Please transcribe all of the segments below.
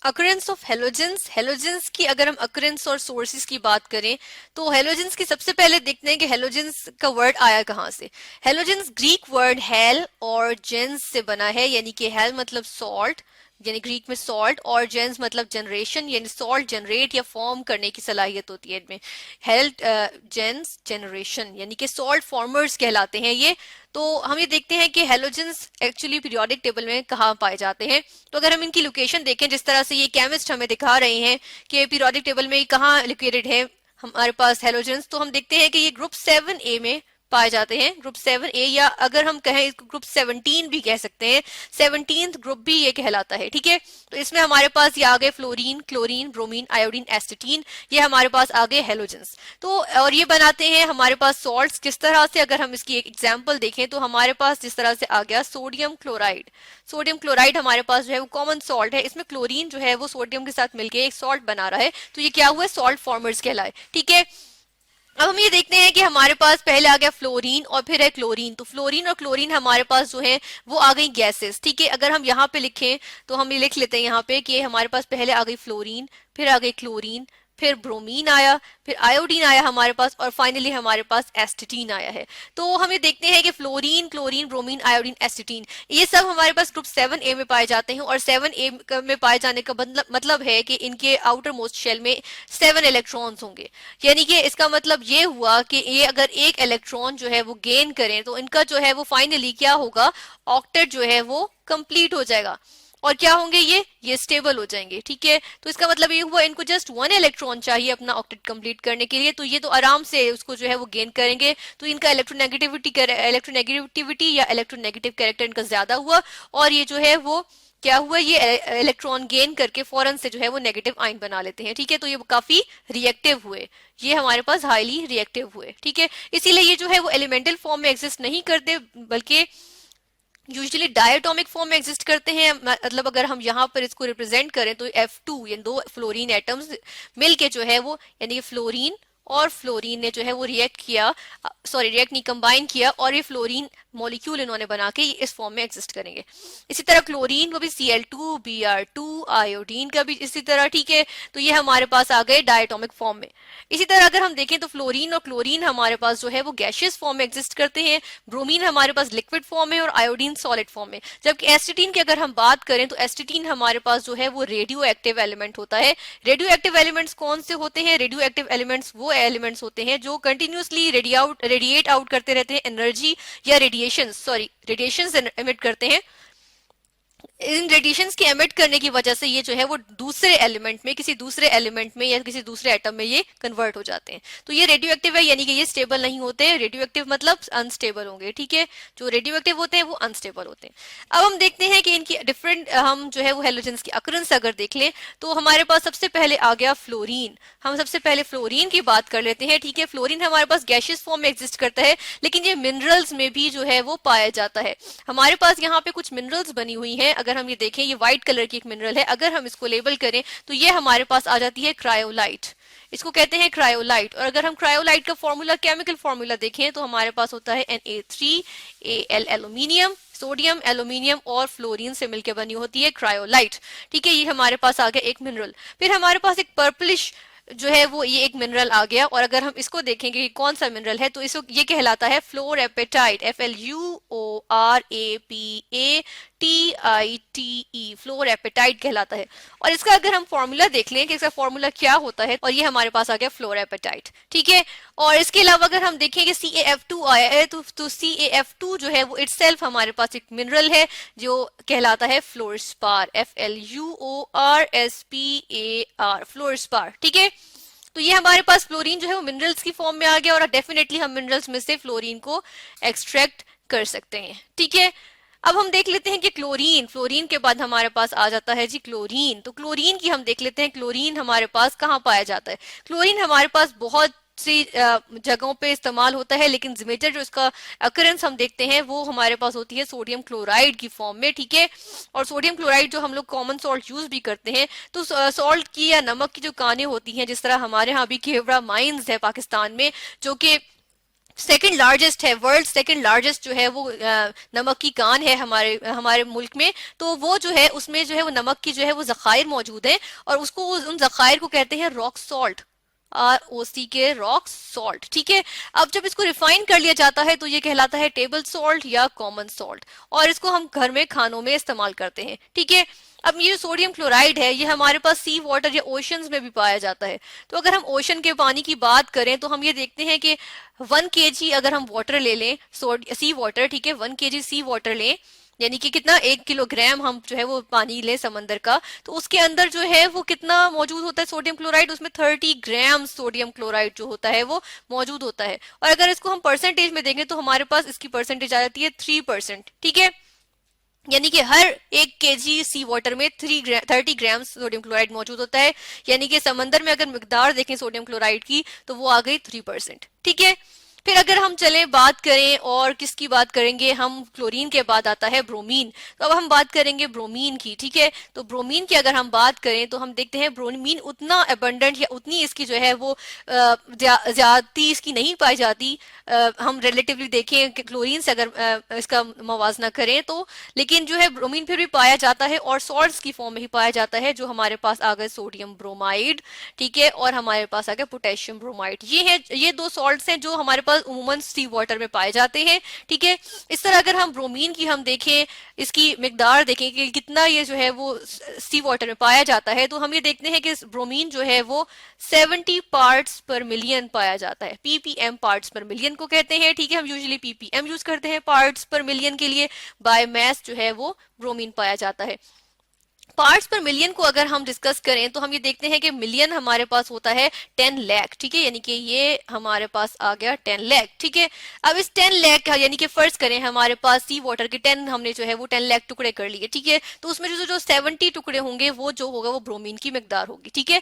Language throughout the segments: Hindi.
अकरेंस ऑफ हेलोजेंस, हेलोजेंस की अगर हम अकरेंस और सोर्सेज की बात करें तो हेलोजेंस की सबसे पहले देखते हैं कि हेलोजेंस का वर्ड आया कहाँ से। हेलोजेंस ग्रीक वर्ड हेल और जेंस से बना है, यानी कि हेल मतलब सॉल्ट, यानी ग्रीक में सॉल्ट, और जेंस मतलब जनरेशन, यानी सॉल्ट जनरेट या फॉर्म करने की सलाहियत होती है इनमें। हेल्थ जेंस जनरेशन यानी कि सॉल्ट फॉर्मर्स कहलाते हैं ये। तो हम ये देखते हैं कि हेलोजेंस एक्चुअली पीरियोडिक टेबल में कहाँ पाए जाते हैं। तो अगर हम इनकी लोकेशन देखें, जिस तरह से ये केमिस्ट हमें दिखा रहे हैं कि पीरियोडिक टेबल में कहाँ लोकेटेड है हमारे पास हेलोजेंस, तो हम देखते हैं कि ये ग्रुप 7A में पाए जाते हैं। ग्रुप 7A, या अगर हम कहें इसको ग्रुप 17 भी कह सकते हैं, 17th ग्रुप भी ये कहलाता है। ठीक है, तो इसमें हमारे पास ये आ गए फ्लोरीन, क्लोरीन, ब्रोमीन, आयोडीन, एस्टेटीन, ये हमारे पास आ गए हेलोजेंस। तो और ये बनाते हैं हमारे पास सॉल्ट्स किस तरह से, अगर हम इसकी एक एग्जांपल देखें तो हमारे पास जिस तरह से आ गया सोडियम क्लोराइड। सोडियम क्लोराइड हमारे पास जो है वो कॉमन सॉल्ट है, इसमें क्लोरीन जो है वो सोडियम के साथ मिलकर एक सॉल्ट बना रहा है, तो ये क्या हुआ, सॉल्ट फॉर्मर्स कहलाए। ठीक है, अब हम ये देखते हैं कि हमारे पास पहले आ गया फ्लोरीन और फिर है क्लोरीन। तो फ्लोरीन और क्लोरीन हमारे पास जो है वो आ गई गैसेस। ठीक है, अगर हम यहाँ पे लिखें तो हम ये लिख लेते हैं यहाँ पे कि हमारे पास पहले आ गई फ्लोरीन, फिर आ गई क्लोरीन, फिर ब्रोमीन आया, फिर आयोडीन आया हमारे पास, और फाइनली हमारे पास एस्टेटीन आया है। तो हम ये देखते हैं कि फ्लोरीन, क्लोरीन, ब्रोमीन, आयोडीन, एस्टेटीन ये सब हमारे पास ग्रुप 7A में पाए जाते हैं। और 7A में पाए जाने का मतलब है कि इनके आउटर मोस्ट शेल में 7 इलेक्ट्रॉन्स होंगे। यानी कि इसका मतलब ये हुआ कि ये अगर एक इलेक्ट्रॉन जो है वो गेन करें तो इनका जो है वो फाइनली क्या होगा, ऑक्टेट जो है वो कंप्लीट हो जाएगा। और क्या होंगे, ये स्टेबल हो जाएंगे। ठीक है, तो इसका मतलब ये हुआ इनको जस्ट 1 इलेक्ट्रॉन चाहिए अपना ऑक्टेट कंप्लीट करने के लिए, तो ये तो आराम से उसको जो है वो गेन करेंगे। तो इनका इलेक्ट्रोनेगेटिविटी या इलेक्ट्रोनेगेटिव कैरेक्टर इनका ज्यादा हुआ, और ये जो है वो क्या हुआ, ये इलेक्ट्रॉन गेन करके फौरन से जो है वो नेगेटिव आयन बना लेते हैं। ठीक है, तो ये काफी रिएक्टिव हुए, ये हमारे पास हाईली रिएक्टिव हुए। ठीक है, इसीलिए ये जो है वो एलिमेंटल फॉर्म में एग्जिस्ट नहीं करते, बल्कि यूजुअली डायटोमिक फॉर्म में एग्जिस्ट करते हैं। मतलब अगर हम यहाँ पर इसको रिप्रेजेंट करें तो F2 यानी 2 फ्लोरीन एटम्स मिलके जो है वो, यानी कि फ्लोरीन और फ्लोरीन ने जो है वो रिएक्ट किया, सॉरी रिएक्ट नहीं, कंबाइन किया, और ये फ्लोरीन मॉलिक्यूल इन्होंने बना के इस फॉर्म में एग्जिस्ट करेंगे। इसी तरह क्लोरीन को भी Cl2, Br2, आयोडीन का भी इसी तरह। ठीक है, तो ये हमारे पास आ गए डायटोमिक फॉर्म में। इसी तरह अगर हम देखें तो फ्लोरीन और क्लोरीन हमारे पास जो है वो गैशियस फॉर्म में एग्जिस्ट करते हैं, ब्रोमीन हमारे पास लिक्विड फॉर्म में, और आयोडीन सॉलिड फॉर्म में। जबकि एस्टेटीन की अगर हम बात करें तो एस्टेटीन हमारे पास जो है वो रेडियो एक्टिव एलिमेंट होता है। रेडियो एक्टिव एलिमेंट्स कौन से होते हैं, रेडियो एक्टिव एलिमेंट्स वो एलिमेंट्स होते हैं जो कंटिन्यूसली रेडिएट आउट करते रहते हैं एनर्जी या रेडिएशन एमिट करते हैं। इन रेडिएशंस के एमिट करने की वजह से ये जो है वो दूसरे एलिमेंट में, किसी दूसरे एलिमेंट में या किसी दूसरे एटम में ये कन्वर्ट हो जाते हैं। तो ये रेडियो एक्टिव है, यानी कि ये स्टेबल नहीं होते। रेडियो एक्टिव मतलब अनस्टेबल होंगे। ठीक है, जो रेडियो एक्टिव होते हैं वो अनस्टेबल होते हैं। अब हम देखते हैं कि इनकी डिफरेंट, हम जो है वो हेलोजेंस की अकरेंस अगर देख लें तो हमारे पास सबसे पहले आ गया फ्लोरीन। हम सबसे पहले फ्लोरीन की बात कर लेते हैं। ठीक है, फ्लोरीन हमारे पास गैशियस फॉर्म में एग्जिस्ट करता है, लेकिन ये मिनरल्स में भी जो है वो पाया जाता है। हमारे पास यहाँ पे कुछ मिनरल्स बनी हुई हैं। अगर हम ये देखें, ये व्हाइट कलर की एक मिनरल है, अगर हम इसको लेबल करें तो ये हमारे पास आ जाती है क्रायोलाइट। इसको कहते हैं क्रायोलाइट। और अगर हम क्रायोलाइट का फॉर्मूला, केमिकल फॉर्मूला देखें तो हमारे पास होता है Na3Al, एल्यूमिनियम, सोडियम, एल्यूमिनियम और फ्लोरीन से मिलकर बनी होती है क्रायोलाइट। ठीक है, ये हमारे पास आ गया एक मिनरल। फिर हमारे पास एक पर्पलिश जो है वो ये एक मिनरल आ गया, और अगर हम इसको देखेंगे कि कौन सा मिनरल है तो इसको ये कहलाता है फ्लोरेपेटाइट, FluoroAPATITE, फ्लोरेपेटाइट कहलाता है। और इसका अगर हम फॉर्मूला देख लें कि इसका फॉर्मूला क्या होता है, और ये हमारे पास आ गया फ्लोरेपेटाइट। ठीक है, और इसके अलावा अगर हम देखें कि CaF2 आया है तो CaF2 जो है वो इटसेल्फ हमारे पास एक मिनरल है जो कहलाता है फ्लोरस्पार, FluorSpar, फ्लोरस्पार। ठीक है, तो ये हमारे पास फ्लोरीन जो है वो मिनरल्स की फॉर्म में आ गया, और डेफिनेटली हम मिनरल्स में से फ्लोरीन को एक्सट्रैक्ट कर सकते हैं। ठीक है, अब हम देख लेते हैं कि क्लोरीन, फ्लोरीन के बाद हमारे पास आ जाता है जी क्लोरीन। तो क्लोरीन की हम देख लेते हैं, क्लोरीन हमारे पास कहाँ पाया जाता है। क्लोरीन हमारे पास बहुत सी जगहों पे इस्तेमाल होता है, लेकिन मेजर जो इसका अकरेंस हम देखते हैं वो हमारे पास होती है सोडियम क्लोराइड की फॉर्म में। ठीक है, और सोडियम क्लोराइड जो हम लोग कॉमन सॉल्ट यूज भी करते हैं, तो सॉल्ट की या नमक की जो कानें होती हैं, जिस तरह हमारे यहाँ भी केवड़ा माइंस है पाकिस्तान में, जो कि सेकंड लार्जेस्ट है, वर्ल्ड सेकंड लार्जेस्ट जो है वो नमक की कान है हमारे हमारे मुल्क में। तो वो जो है उसमें जो है वो नमक की जो है वो जखायर मौजूद है, और उसको उन जखायर को कहते हैं रॉक सॉल्ट, ROC के रॉक सॉल्ट। ठीक है, अब जब इसको रिफाइन कर लिया जाता है तो ये कहलाता है टेबल सॉल्ट या कॉमन सॉल्ट, और इसको हम घर में खानों में इस्तेमाल करते हैं। ठीक है, अब ये सोडियम क्लोराइड है ये हमारे पास सी वाटर या ओशंस में भी पाया जाता है। तो अगर हम ओशन के पानी की बात करें तो हम ये देखते हैं कि 1 kg अगर हम वाटर ले लें, सी वाटर, ठीक है, 1 kg सी वाटर लें, यानी कि कितना 1 किलोग्राम हम जो है वो पानी लें समंदर का, तो उसके अंदर जो है वो कितना मौजूद होता है सोडियम क्लोराइड, उसमें 30 ग्राम सोडियम क्लोराइड जो होता है वो मौजूद होता है। और अगर इसको हम परसेंटेज में देंगे तो हमारे पास इसकी परसेंटेज आ जाती है 3%। ठीक है, यानी कि हर 1 kg सी वाटर में 30 ग्राम सोडियम क्लोराइड मौजूद होता है, यानी कि समंदर में अगर मिकदार देखें सोडियम क्लोराइड की तो वो आ गई 3%। ठीक है, फिर अगर हम चलें बात करें और किसकी बात करेंगे, हम क्लोरीन के बाद आता है ब्रोमीन। तो अब हम बात करेंगे ब्रोमीन की। ठीक है, तो ब्रोमीन की अगर हम बात करें तो हम देखते हैं ब्रोमीन उतना अबंडेंट या उतनी इसकी जो है वो ज्यादती इसकी नहीं पाई जाती, हम रिलेटिवली देखें कि क्लोरीन से अगर इसका मवाजना करें तो, लेकिन जो है ब्रोमीन फिर भी पाया जाता है और सॉल्ट्स की फॉर्म में ही पाया जाता है, जो हमारे पास आ गए सोडियम ब्रोमाइड। ठीक है, और हमारे पास आ गया पोटेशियम ब्रोमाइड। ये दो सॉल्ट्स हैं जो हमारे पास उमूमन सी वाटर में पाए जाते हैं। ठीक है, इस तरह अगर हम ब्रोमीन की हम देखें, इसकी मिकदार देखें कि कितना ये जो है वो सी वाटर में पाया जाता है, तो हम ये देखते हैं कि ब्रोमीन जो है वो 70 पार्ट्स पर मिलियन पाया जाता है, ppm पार्ट्स पर मिलियन को कहते हैं। ठीक है, हम यूजुअली ppm यूज करते हैं पार्ट्स पर मिलियन के लिए, बाय मास जो है वो ब्रोमीन पाया जाता है। पार्ट्स पर मिलियन को अगर हम डिस्कस करें तो हम ये देखते हैं कि मिलियन हमारे पास होता है 10 लाख। ठीक है, यानी कि ये हमारे पास आ गया 10 लाख। ठीक है, अब इस 10 लाख का यानी कि फर्ज करें हमारे पास सी वाटर के 10 हमने जो है वो 10 लाख टुकड़े कर लिए। ठीक है, तो उसमें जो 70 टुकड़े होंगे वो जो होगा वो ब्रोमीन की मिकदार होगी। ठीक है,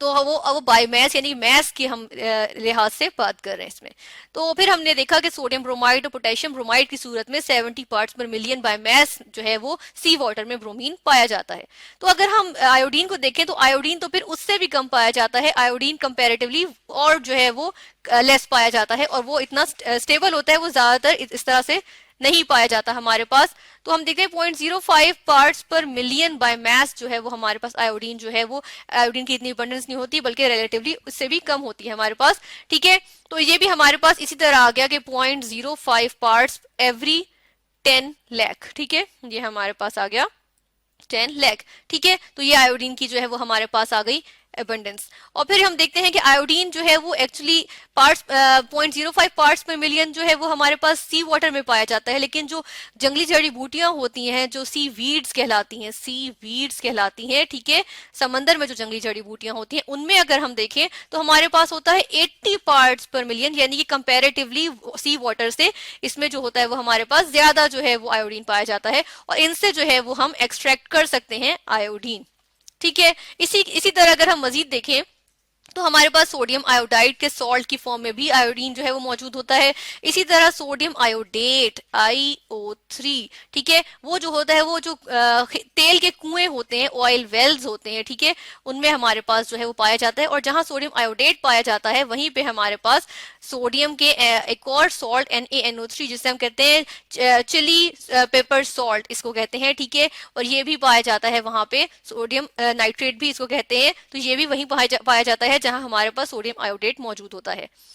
तो वो बाय मैस यानी मैस की हम लिहाज से बात कर रहे हैं इसमें। तो फिर हमने देखा कि सोडियम ब्रोमाइड और पोटेशियम ब्रोमाइड की सूरत में 70 पार्ट्स पर मिलियन बाय मैस जो है वो सी वाटर में ब्रोमीन पाया जाता है। तो अगर हम आयोडीन को देखें तो आयोडीन तो फिर उससे भी कम पाया जाता है, आयोडीन कंपैरेटिवली और जो है वो लेस पाया जाता है, और वो इतना स्टेबल होता है, वो ज्यादातर इस तरह से नहीं पाया जाता हमारे पास। तो हम देखते हैं 0.05 पार्ट्स पर मिलियन बाय मास जो है वो हमारे पास आयोडीन जो है वो, आयोडीन की इतनी अबंडेंस नहीं होती बल्कि रिलेटिवली उससे भी कम होती है हमारे पास। ठीक है, तो ये भी हमारे पास इसी तरह आ गया कि 0.05 पार्ट्स एवरी 10 लाख। ठीक है, ये हमारे पास आ गया 10 लाख। ठीक है, तो ये आयोडीन की जो है वो हमारे पास आ गई एबंडेंस। और फिर हम देखते हैं कि आयोडीन जो है वो एक्चुअली पार्ट्स 0.05 पार्ट्स पर मिलियन जो है वो हमारे पास सी वाटर में पाया जाता है, लेकिन जो जंगली जड़ी बूटियां होती हैं जो सी वीड्स कहलाती हैं, सी वीड्स कहलाती हैं, ठीक है, समंदर में जो जंगली जड़ी बूटियां होती हैं उनमें अगर हम देखें तो हमारे पास होता है 80 पार्ट्स पर मिलियन, यानी कि कंपेरेटिवली सी वाटर से इसमें जो होता है वो हमारे पास ज्यादा जो है वो आयोडीन पाया जाता है, और इनसे जो है वो हम एक्सट्रैक्ट कर सकते हैं आयोडीन। ठीक है, इसी तरह अगर हम मजीद देखें तो हमारे पास सोडियम आयोडाइड के सॉल्ट की फॉर्म में भी आयोडीन जो है वो मौजूद होता है। इसी तरह सोडियम आयोडेट IO3, ठीक है, वो जो होता है वो जो तेल के कुएं होते हैं, ऑयल वेल्स होते हैं, ठीक है, उनमें हमारे पास जो है वो पाया जाता है। और जहां सोडियम आयोडेट पाया जाता है वहीं पे हमारे पास सोडियम के एक और सॉल्ट NaNO3 जिसे हम कहते हैं चिली पेपर सॉल्ट इसको कहते हैं, ठीक है, और ये भी पाया जाता है वहां पे, सोडियम नाइट्रेट भी इसको कहते हैं, तो ये भी वहीं पाया जाता है जहां हमारे पास सोडियम आयोडेट मौजूद होता है।